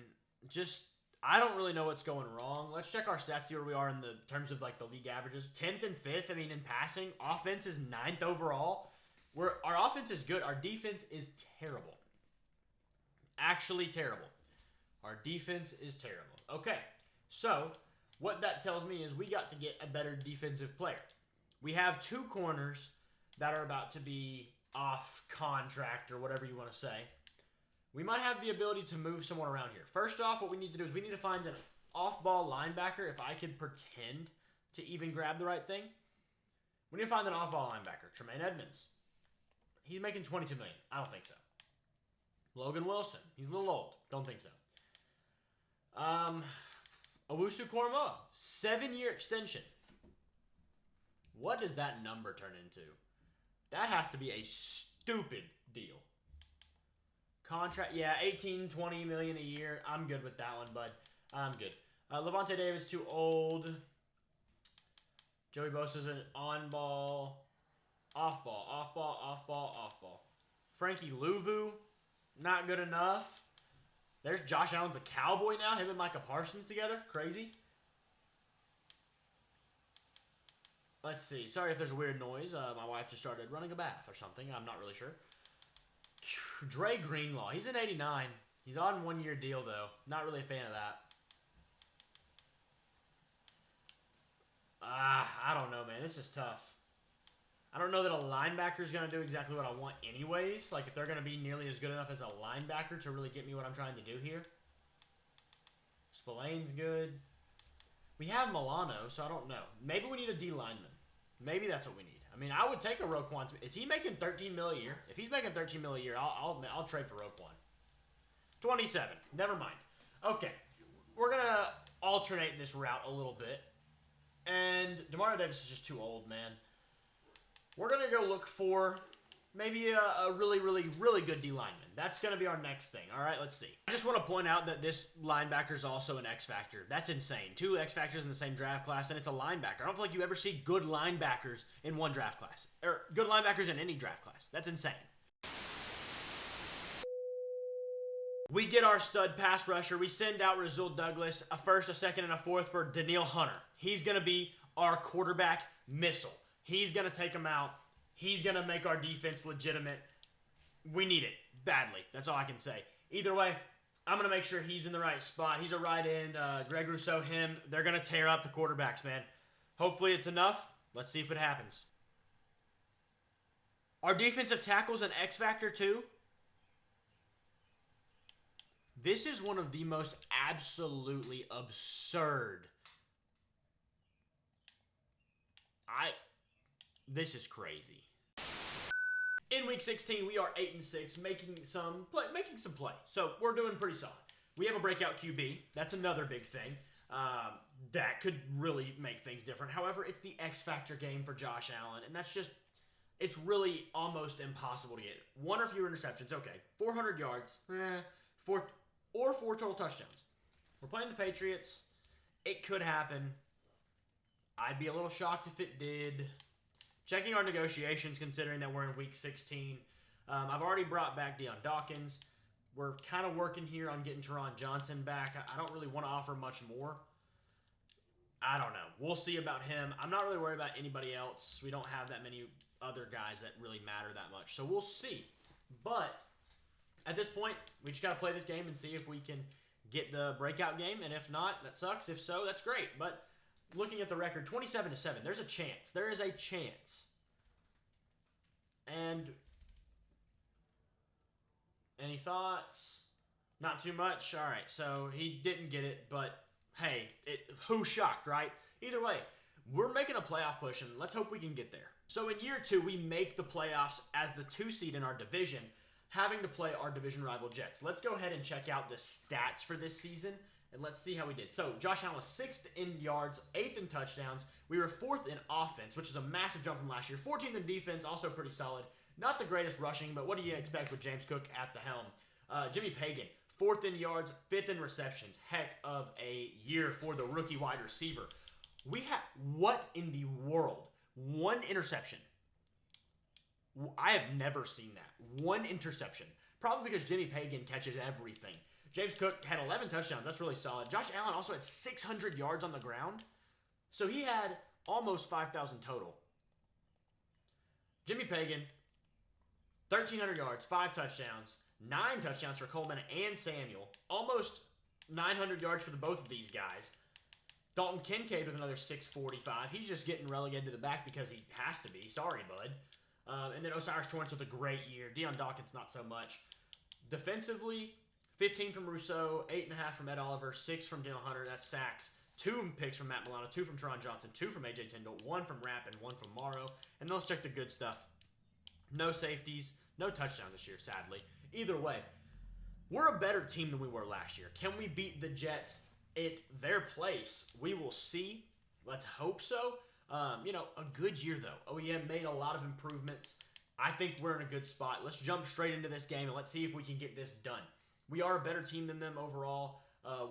just I don't really know what's going wrong. Let's check our stats, see where we are in the terms of like the league averages. 10th and 5th. I mean, in passing, offense is 9th overall. Our offense is good. Our defense is terrible. Actually terrible. Our defense is terrible. Okay, so what that tells me is we got to get a better defensive player. We have 2 corners that are about to be off contract or whatever you want to say. We might have the ability to move someone around here. First off, what we need to do is we need to find an off-ball linebacker. If I could pretend to even grab the right thing. We need to find an off-ball linebacker. Tremaine Edmonds. He's making $22 million. I don't think so. Logan Wilson. He's a little old. Don't think so. Owusu Koramoah. 7-year extension. What does that number turn into? That has to be a stupid deal. Contract, yeah, 18, 20 million a year. I'm good with that one, bud. I'm good. Levante David's too old. Joey Bosa's an on-ball, off-ball, off-ball, off-ball, off-ball. Frankie Louvu, not good enough. There's Josh Allen's a Cowboy now. Him and Micah Parsons together. Crazy. Let's see. Sorry if there's a weird noise. My wife just started running a bath or something. I'm not really sure. Dre Greenlaw. He's an 89. He's on a 1-year deal, though. Not really a fan of that. I don't know, man. This is tough. I don't know that a linebacker is going to do exactly what I want anyways. Like, if they're going to be nearly as good enough as a linebacker to really get me what I'm trying to do here. Spillane's good. We have Milano, so I don't know. Maybe we need a D lineman. Maybe that's what we need. I mean, I would take a Roquan. Is he making $13 million a year? If he's making $13 million a year, I'll trade for Roquan. 27. Never mind. Okay. We're going to alternate this route a little bit. And DeMario Davis is just too old, man. We're going to go look for maybe a really, really, really good D lineman. That's going to be our next thing. All right, let's see. I just want to point out that this linebacker is also an X factor. That's insane. 2 X factors in the same draft class, and it's a linebacker. I don't feel like you ever see good linebackers in one draft class. Or good linebackers in any draft class. That's insane. We get our stud pass rusher. We send out Rasul Douglas, a first, a second, and a fourth for Danielle Hunter. He's going to be our quarterback missile. He's going to take him out. He's going to make our defense legitimate. We need it badly. That's all I can say. Either way, I'm going to make sure he's in the right spot. He's a right end. Greg Rousseau, him. They're going to tear up the quarterbacks, man. Hopefully it's enough. Let's see if it happens. Our defensive tackle's an X factor too. This is one of the most absolutely absurd. This is crazy. In week 16, we are 8-6, making some play. So we're doing pretty solid. We have a breakout QB. That's another big thing. That could really make things different. However, it's the X factor game for Josh Allen, and that's just, it's really almost impossible to get. 1 or fewer interceptions, okay. 400 yards, 4 total touchdowns. We're playing the Patriots. It could happen. I'd be a little shocked if it did. Checking our negotiations, considering that we're in week 16. I've already brought back Deion Dawkins. We're kind of working here on getting Teron Johnson back. I don't really want to offer much more. I don't know. We'll see about him. I'm not really worried about anybody else. We don't have that many other guys that really matter that much. So we'll see. But at this point, we just got to play this game and see if we can get the breakout game. And if not, that sucks. If so, that's great. But looking at the record, 27-7. There's a chance. There is a chance. And any thoughts? Not too much. All right, so he didn't get it, but hey, who's shocked, right? Either way, we're making a playoff push, and let's hope we can get there. So in year 2, we make the playoffs as the 2 seed in our division, having to play our division rival Jets. Let's go ahead and check out the stats for this season. And let's see how we did. So, Josh Allen was 6th in yards, 8th in touchdowns. We were 4th in offense, which is a massive jump from last year. 14th in defense, also pretty solid. Not the greatest rushing, but what do you expect with James Cook at the helm? Jimmy Pagan, 4th in yards, 5th in receptions. Heck of a year for the rookie wide receiver. We have, what in the world? 1 interception. I have never seen that. 1 interception. Probably because Jimmy Pagan catches everything. James Cook had 11 touchdowns. That's really solid. Josh Allen also had 600 yards on the ground. So he had almost 5,000 total. Jimmy Pagan, 1,300 yards, 5 touchdowns, 9 touchdowns for Coleman and Samuel. Almost 900 yards for both of these guys. Dalton Kincaid with another 645. He's just getting relegated to the back because he has to be. Sorry, bud. And then Osiris Torrance with a great year. Deion Dawkins, not so much. Defensively, 15 from Rousseau, 8.5 from Ed Oliver, 6 from Daniel Hunter. That's sacks. 2 picks from Matt Milano, 2 from Teron Johnson, 2 from A.J. Tyndall, 1 from Rapp, and 1 from Morrow. And let's check the good stuff. No safeties, no touchdowns this year, sadly. Either way, we're a better team than we were last year. Can we beat the Jets at their place? We will see. Let's hope so. You know, a good year, though. OEM made a lot of improvements. I think we're in a good spot. Let's jump straight into this game, and let's see if we can get this done. We are a better team than them overall.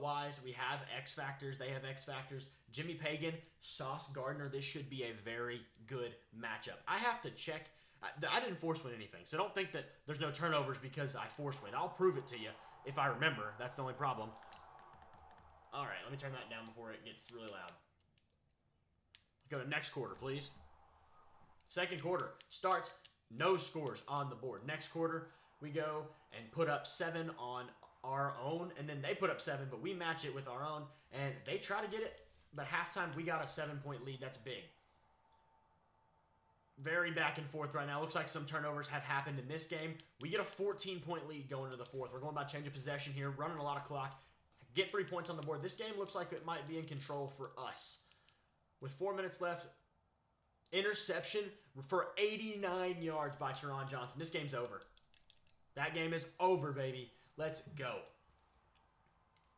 Wise, we have X factors. They have X factors. Jimmy Pagan, Sauce Gardner. This should be a very good matchup. I have to check. I didn't force win anything, so don't think that there's no turnovers because I force win. I'll prove it to you if I remember. That's the only problem. All right, let me turn that down before it gets really loud. Go to next quarter, please. Second quarter starts. No scores on the board. Next quarter, we go and put up 7 on our own, and then they put up 7, but we match it with our own, and they try to get it, but halftime, we got a 7-point lead. That's big. Very back and forth right now. Looks like some turnovers have happened in this game. We get a 14-point lead going into the fourth. We're going by change of possession here, running a lot of clock. Get 3 points on the board. This game looks like it might be in control for us. With 4 minutes left, interception for 89 yards by Teron Johnson. This game's over. That game is over, baby. Let's go.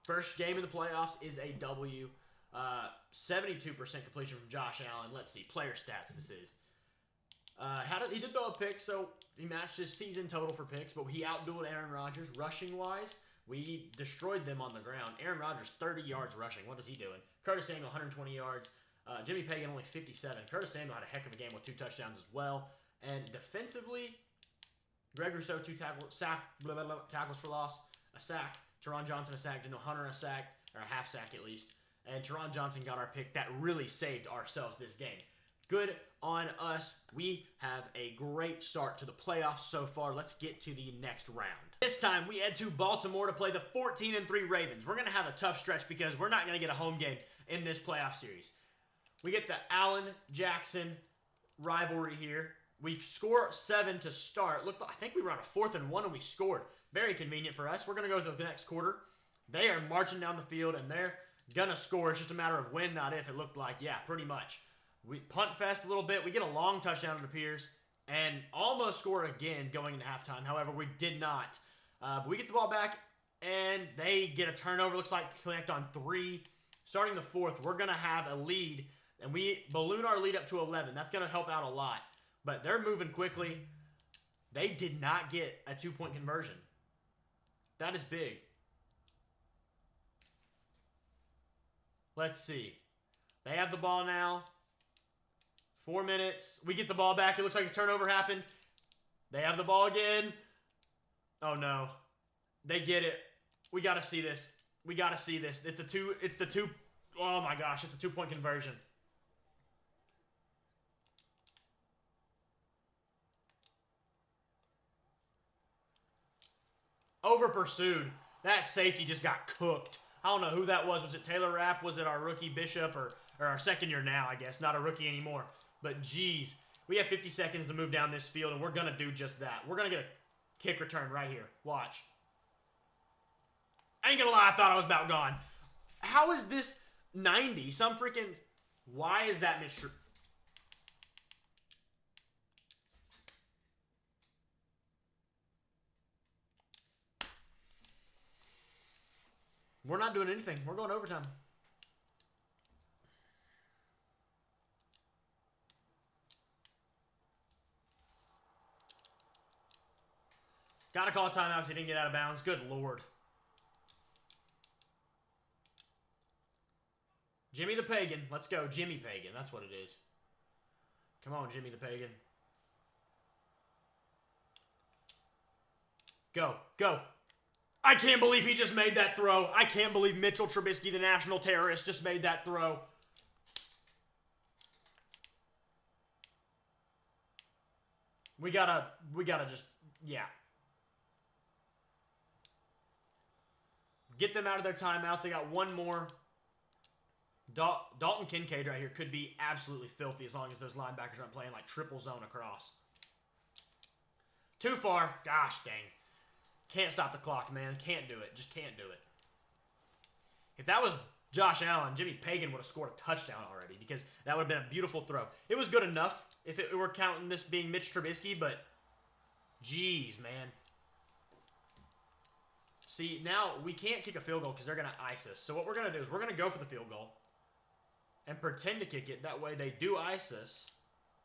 First game in the playoffs is a W. 72% completion from Josh Allen. Let's see. Player stats this is. He did throw a pick, so he matched his season total for picks, but he outdueled Aaron Rodgers. Rushing-wise, we destroyed them on the ground. Aaron Rodgers, 30 yards rushing. What is he doing? Curtis Samuel, 120 yards. Jimmy Pagan, only 57. Curtis Samuel had a heck of a game with 2 touchdowns as well. And defensively, Greg Rousseau, 2 tackles for loss, a sack. Teron Johnson, a sack. Daniel Hunter, a sack, or a half sack at least. And Teron Johnson got our pick. That really saved ourselves this game. Good on us. We have a great start to the playoffs so far. Let's get to the next round. This time, we head to Baltimore to play the 14-3 Ravens. We're going to have a tough stretch because we're not going to get a home game in this playoff series. We get the Allen-Jackson rivalry here. We score 7 to start. Look, I think we were on a 4th and 1 and we scored. Very convenient for us. We're going to go to the next quarter. They are marching down the field and they're going to score. It's just a matter of when, not if. It looked like, yeah, pretty much. We punt fest a little bit. We get a long touchdown, it appears, and almost score again going into halftime. However, we did not. But we get the ball back, and they get a turnover. Looks like connect on 3. Starting the 4th, we're going to have a lead, and we balloon our lead up to 11. That's going to help out a lot. But they're moving quickly. They did not get a 2-point conversion. That is big. Let's see. They have the ball now. 4 minutes. We get the ball back. It looks like a turnover happened. They have the ball again. Oh, no. They get it. We got to see this. We got to see this. It's the 2. Oh, my gosh. It's a 2-point conversion. Over pursued. That safety just got cooked. I don't know who that was. Was it Taylor Rapp? Was it our rookie Bishop? Or our second year now, I guess. Not a rookie anymore. But, geez, we have 50 seconds to move down this field, and we're going to do just that. We're going to get a kick return right here. Watch. I ain't going to lie, I thought I was about gone. How is this 90? Some freaking... Why is that Mr. We're not doing anything. We're going overtime. Got to call a timeout because he didn't get out of bounds. Good Lord. Jimmy the Pagan. Let's go. Jimmy Pagan. That's what it is. Come on, Jimmy the Pagan. Go. Go. I can't believe he just made that throw. I can't believe Mitchell Trubisky, the national terrorist, just made that throw. We gotta just, yeah. Get them out of their timeouts. They got one more. Dalton Kincaid right here could be absolutely filthy as long as those linebackers aren't playing like triple zone across. Too far. Gosh dang. Can't stop the clock, man. Can't do it. Just can't do it. If that was Josh Allen, Jimmy Pagan would have scored a touchdown already because that would have been a beautiful throw. It was good enough if it were counting this being Mitch Trubisky, but geez, man. See, now we can't kick a field goal because they're going to ice us. So what we're going to do is we're going to go for the field goal and pretend to kick it. That way they do ice us.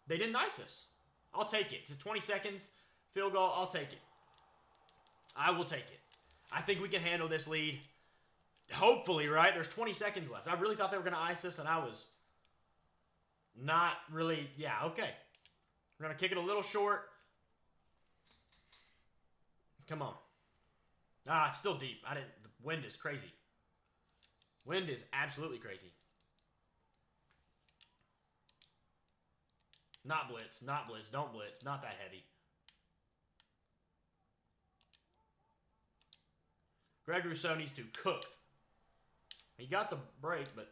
They didn't ice us. I'll take it. To 20 seconds, field goal, I'll take it. I will take it. I think we can handle this lead. Hopefully, right? There's 20 seconds left. I really thought they were going to ice us, and I was not really... Yeah, okay. We're going to kick it a little short. Come on. Ah, it's still deep. The wind is crazy. Wind is absolutely crazy. Not blitz. Not blitz. Don't blitz. Not that heavy. Greg Rousseau needs to cook. He got the break, but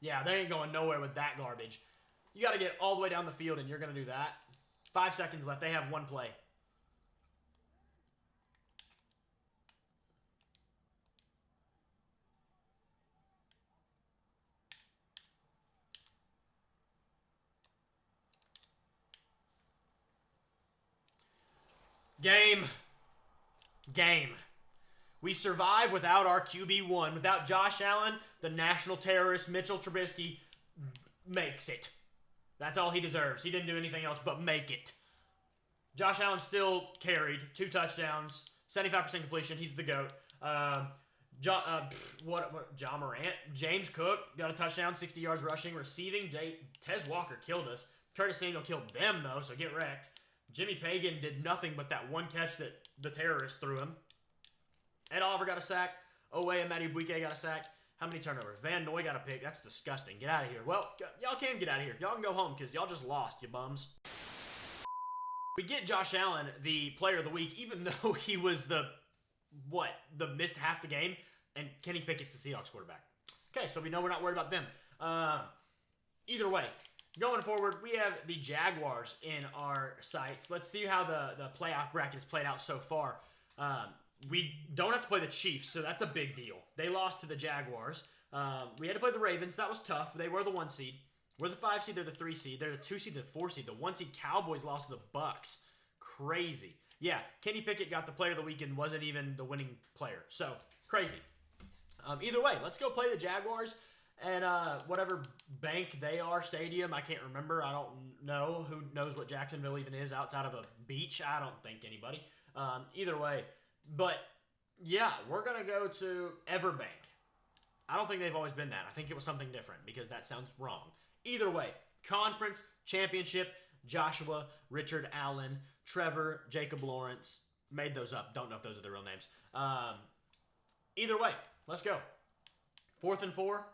yeah, they ain't going nowhere with that garbage. You got to get all the way down the field, and you're going to do that. 5 seconds left. They have one play. Game. We survive without our QB1. Without Josh Allen, the national terrorist Mitchell Trubisky makes it. That's all he deserves. He didn't do anything else but make it. Josh Allen still carried 2 touchdowns, 75% completion. He's the GOAT. John Morant. James Cook got a touchdown, 60 yards rushing. Receiving, Tez Walker killed us. Curtis Samuel killed them, though, so get wrecked. Jimmy Pagan did nothing but that one catch that the terrorist threw him. Ed Oliver got a sack. Owe and Matty Buike got a sack. How many turnovers? Van Noy got a pick. That's disgusting. Get out of here. Well, y'all can get out of here. Y'all can go home because y'all just lost, you bums. We get Josh Allen the player of the week, even though he was the missed half the game, and Kenny Pickett's the Seahawks quarterback. Okay, so we know we're not worried about them. Either way, going forward, we have the Jaguars in our sights. Let's see how the playoff brackets played out so far. We don't have to play the Chiefs, so that's a big deal. They lost to the Jaguars. We had to play the Ravens. That was tough. They were the 1 seed. We're the 5 seed. They're the 3 seed. They're the 2 seed. The 4 seed. The 1 seed Cowboys lost to the Bucks. Crazy. Yeah, Kenny Pickett got the player of the week and wasn't even the winning player. So, crazy. Either way, let's go play the Jaguars at whatever bank they are, stadium. I can't remember. I don't know. Who knows what Jacksonville even is outside of a beach? I don't think anybody. Either way. But, yeah, we're going to go to Everbank. I don't think they've always been that. I think it was something different because that sounds wrong. Either way, conference, championship, Joshua, Richard Allen, Trevor, Jacob Lawrence. Made those up. Don't know if those are the real names. Either way, let's go. 4th and 4.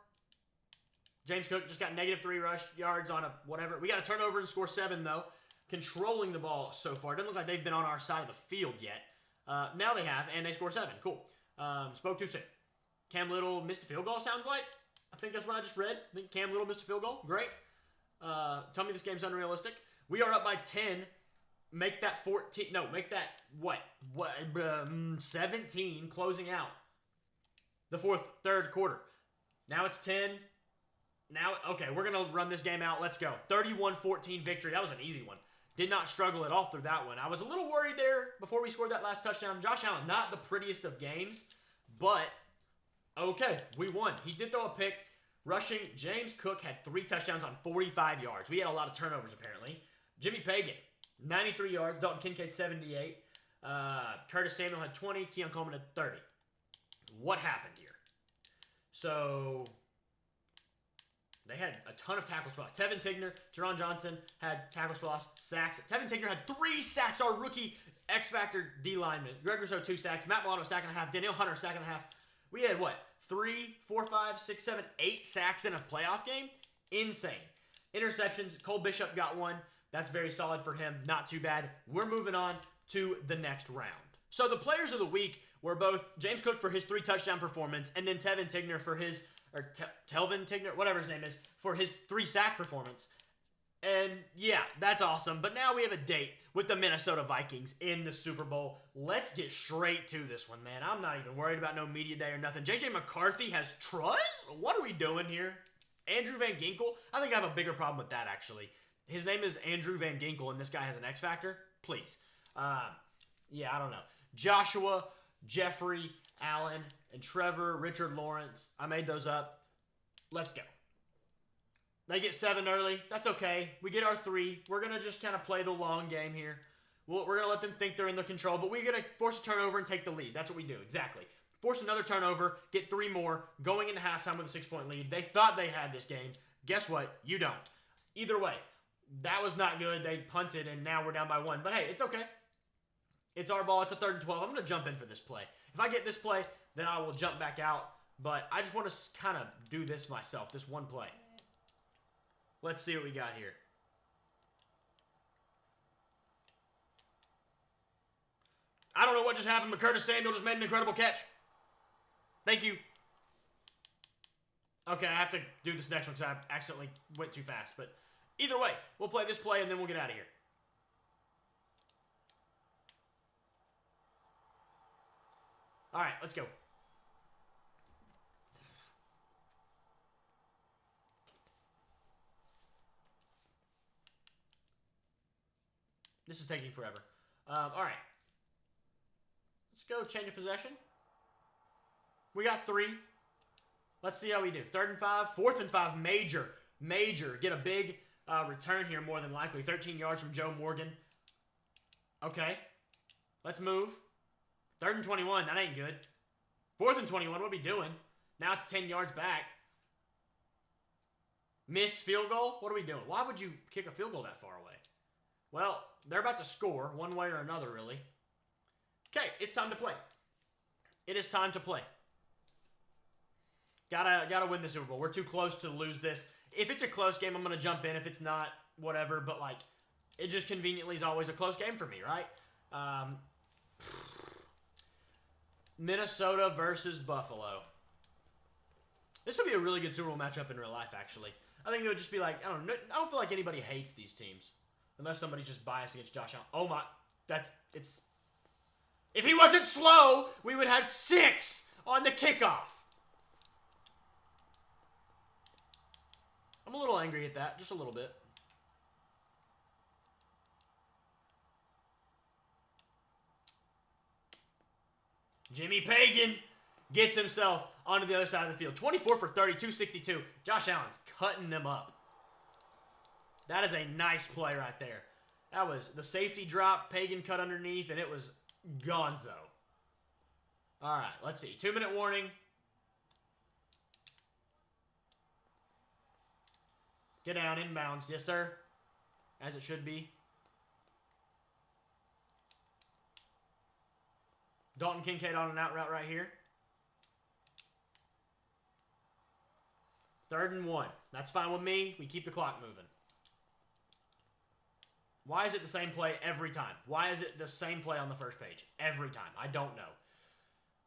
James Cook just got -3 rush yards on a whatever. We got to turn over and score 7, though. Controlling the ball so far. It doesn't look like they've been on our side of the field yet. Now they have, and they score 7. Cool. Spoke too soon. Cam Little missed a field goal, sounds like. I think that's what I just read. I think Cam Little missed a field goal. Great. Tell me this game's unrealistic. We are up by 10. Make that 14. No, make that, 17 closing out the third quarter. Now it's 10. Now, okay, we're going to run this game out. Let's go. 31-14 victory. That was an easy one. Did not struggle at all through that one. I was a little worried there before we scored that last touchdown. Josh Allen, not the prettiest of games, but okay, we won. He did throw a pick. Rushing, James Cook had 3 touchdowns on 45 yards. We had a lot of turnovers, apparently. Jimmy Pagan, 93 yards. Dalton Kincaid, 78. Curtis Samuel had 20. Keon Coleman had 30. What happened here? So they had a ton of tackles for loss. Tevin Tigner, Jerron Johnson had tackles for loss, sacks. Tevin Tigner had 3 sacks, our rookie X-Factor D lineman. Greg Rousseau, 2 sacks. Matt Milano, sack and a half. Danielle Hunter, sack and a half. We had, 3, 4, 5, 6, 7, 8 sacks in a playoff game? Insane. Interceptions, Cole Bishop got 1. That's very solid for him. Not too bad. We're moving on to the next round. So the players of the week were both James Cook for his 3 touchdown performance, and then Tevin Tigner for his, or Telvin Tigner, whatever his name is, for his 3 sack performance. And yeah, that's awesome. But now we have a date with the Minnesota Vikings in the Super Bowl. Let's get straight to this one, man. I'm not even worried about no media day or nothing. JJ McCarthy has trust? What are we doing here? Andrew Van Ginkel? I think I have a bigger problem with that, actually. His name is Andrew Van Ginkel, and this guy has an X Factor? Please. Yeah, I don't know. Joshua, Jeffrey, Allen, and Trevor, Richard Lawrence. I made those up. Let's go. They get 7 early. That's okay. We get our 3. We're going to just kind of play the long game here. We're going to let them think they're in the control, but we're going to force a turnover and take the lead. That's what we do. Exactly. Force another turnover, get 3 more, going into halftime with a 6-point lead. They thought they had this game. Guess what? You don't. Either way, that was not good. They punted, and now we're down by 1. But hey, it's okay. It's our ball. It's a 3rd and 12. I'm going to jump in for this play. If I get this play, then I will jump back out. But I just want to kind of do this myself, this one play. Let's see what we got here. I don't know what just happened, but Curtis Samuel just made an incredible catch. Thank you. Okay, I have to do this next one because I accidentally went too fast. But either way, we'll play this play and then we'll get out of here. All right, let's go. This is taking forever. All right. Let's go change of possession. We got 3. Let's see how we do. 3rd and 5. 4th and 5. Major. Get a big return here more than likely. 13 yards from Joe Morgan. Okay. Let's move. 3rd and 21. That ain't good. 4th and 21. What are we doing? Now it's 10 yards back. Missed field goal? What are we doing? Why would you kick a field goal that far away? Well, they're about to score one way or another, really. Okay, it's time to play. It is time to play. Gotta win the Super Bowl. We're too close to lose this. If it's a close game, I'm going to jump in. If it's not, whatever. But, like, it just conveniently is always a close game for me, right? Minnesota versus Buffalo. This would be a really good Super Bowl matchup in real life, actually. I think it would just be like, I don't know. I don't feel like anybody hates these teams. Unless somebody's just biased against Josh Allen. Oh my, it's... If he wasn't slow, we would have 6 on the kickoff. I'm a little angry at that, just a little bit. Jimmy Pagan gets himself onto the other side of the field. 24 for 30, 262. Josh Allen's cutting them up. That is a nice play right there. That was the safety drop, Pagan cut underneath, and it was gonzo. All right, let's see. 2-minute warning. Get down, inbounds. Yes, sir. As it should be. Dalton Kincaid on an out route right here. 3rd and 1. That's fine with me. We keep the clock moving. Why is it the same play every time? Why is it the same play on the first page? Every time. I don't know.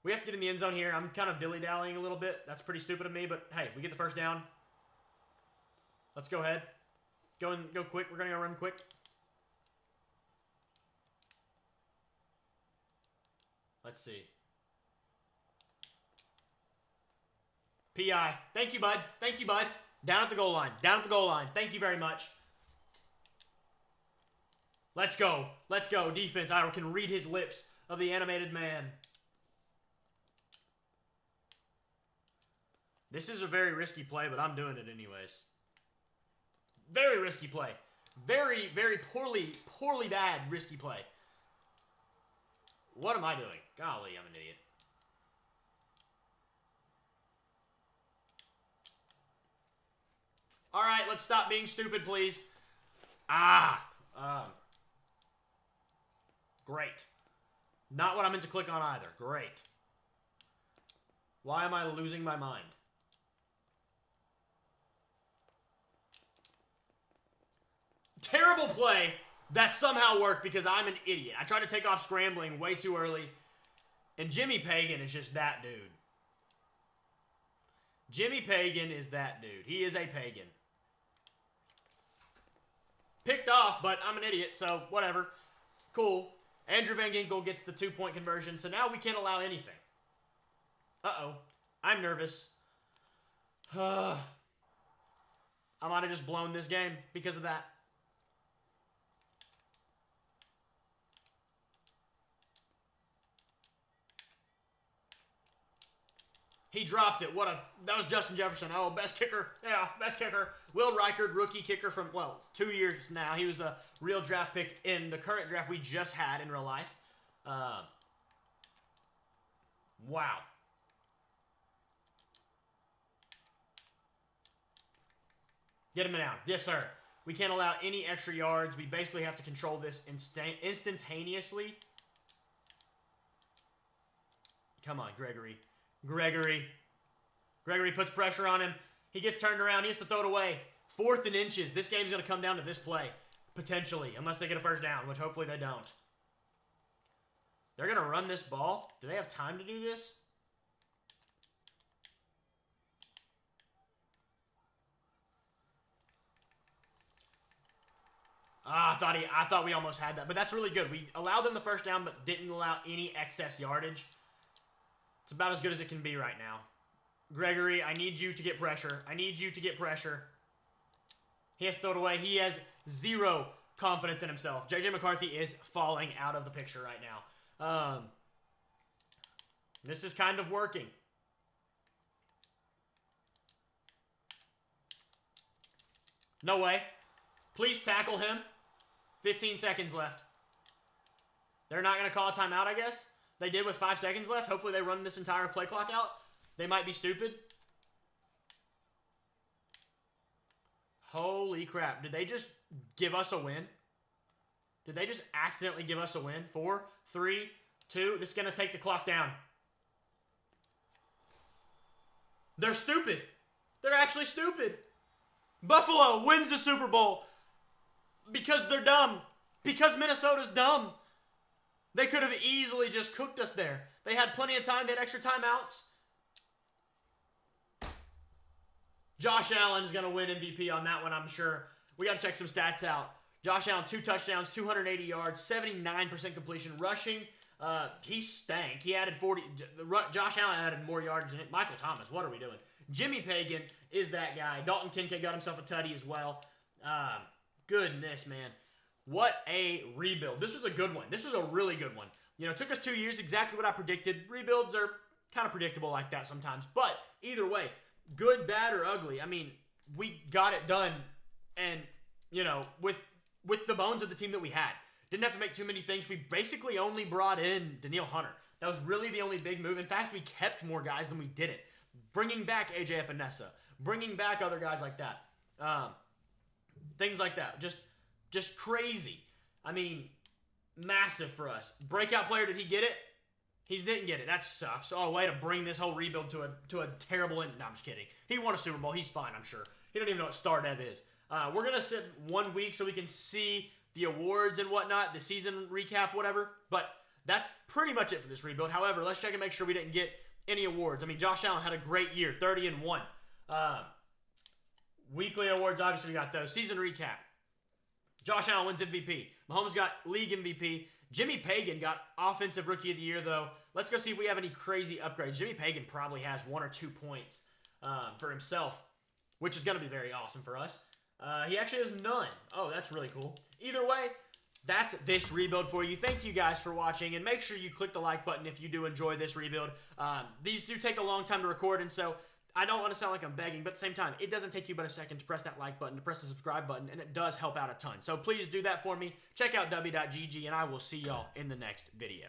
We have to get in the end zone here. I'm kind of dilly-dallying a little bit. That's pretty stupid of me, but hey, we get the first down. Let's go ahead. Go quick. We're going to go run quick. Let's see. PI. Thank you, bud. Thank you, bud. Down at the goal line. Down at the goal line. Thank you very much. Let's go. Let's go. Defense. I can read his lips of the animated man. This is a very risky play, but I'm doing it anyways. Very risky play. Very, very poorly bad risky play. What am I doing? Golly, I'm an idiot. All right, let's stop being stupid, please. Great. Not what I meant to click on either. Great. Why am I losing my mind? Terrible play that somehow worked because I'm an idiot. I tried to take off scrambling way too early, And Jimmy Pagan is just that dude. Jimmy Pagan is that dude. He is a pagan. Picked off, but I'm an idiot, so whatever. Cool. Andrew Van Ginkel gets the 2-point conversion, so now we can't allow anything. Uh-oh. I'm nervous. I might have just blown this game because of that. He dropped it. That was Justin Jefferson. Oh, best kicker. Yeah, best kicker. Will Reichard, rookie kicker from, 2 years now. He was a real draft pick in the current draft we just had in real life. Wow. Get him down. Yes, sir. We can't allow any extra yards. We basically have to control this instantaneously. Come on, Gregory. Gregory puts pressure on him. He gets turned around. He has to throw it away. 4th and inches. This game's going to come down to this play. Potentially. Unless they get a first down, which hopefully they don't. They're going to run this ball. Do they have time to do this? I thought we almost had that. But that's really good. We allowed them the first down, but didn't allow any excess yardage. It's about as good as it can be right now. Gregory, I need you to get pressure. I need you to get pressure. He has to throw it away. He has zero confidence in himself. J.J. McCarthy is falling out of the picture right now. This is kind of working. No way. Please tackle him. 15 seconds left. They're not going to call a timeout, I guess. They did with 5 seconds left. Hopefully they run this entire play clock out. They might be stupid. Holy crap. Did they just give us a win? Did they just accidentally give us a win? 4, 3, 2. This is going to take the clock down. They're stupid. They're actually stupid. Buffalo wins the Super Bowl because they're dumb. Because Minnesota's dumb. They could have easily just cooked us there. They had plenty of time. They had extra timeouts. Josh Allen is going to win MVP on that one, I'm sure. We got to check some stats out. Josh Allen, 2 touchdowns, 280 yards, 79% completion. Rushing, he stank. He added 40. Josh Allen added more yards than Michael Thomas. What are we doing? Jimmy Pagan is that guy. Dalton Kincaid got himself a tutty as well. Goodness, man. What a rebuild. This was a good one. This was a really good one. You know, it took us 2 years, exactly what I predicted. Rebuilds are kind of predictable like that sometimes. But either way, good, bad, or ugly, I mean, we got it done and, you know, with the bones of the team that we had. Didn't have to make too many things. We basically only brought in Danielle Hunter. That was really the only big move. In fact, we kept more guys than we didn't. Bringing back AJ Epinesa. Bringing back other guys like that. Things like that. Just crazy. I mean, massive for us. Breakout player, did he get it? He didn't get it. That sucks. Oh, way to bring this whole rebuild to a terrible end. No, I'm just kidding. He won a Super Bowl. He's fine, I'm sure. He don't even know what Star Dev is. We're going to sit 1 week so we can see the awards and whatnot, the season recap, whatever. But that's pretty much it for this rebuild. However, let's check and make sure we didn't get any awards. I mean, Josh Allen had a great year, 30-1. Weekly awards, obviously, we got those. Season recap. Josh Allen wins MVP. Mahomes got league MVP. Jimmy Pagan got Offensive Rookie of the Year, though. Let's go see if we have any crazy upgrades. Jimmy Pagan probably has 1 or 2 points for himself, which is going to be very awesome for us. He actually has none. Oh, that's really cool. Either way, that's this rebuild for you. Thank you guys for watching, and make sure you click the like button if you do enjoy this rebuild. These do take a long time to record, and so I don't want to sound like I'm begging, but at the same time, it doesn't take you but a second to press that like button, to press the subscribe button, and it does help out a ton. So please do that for me. Check out w.gg, and I will see y'all in the next video.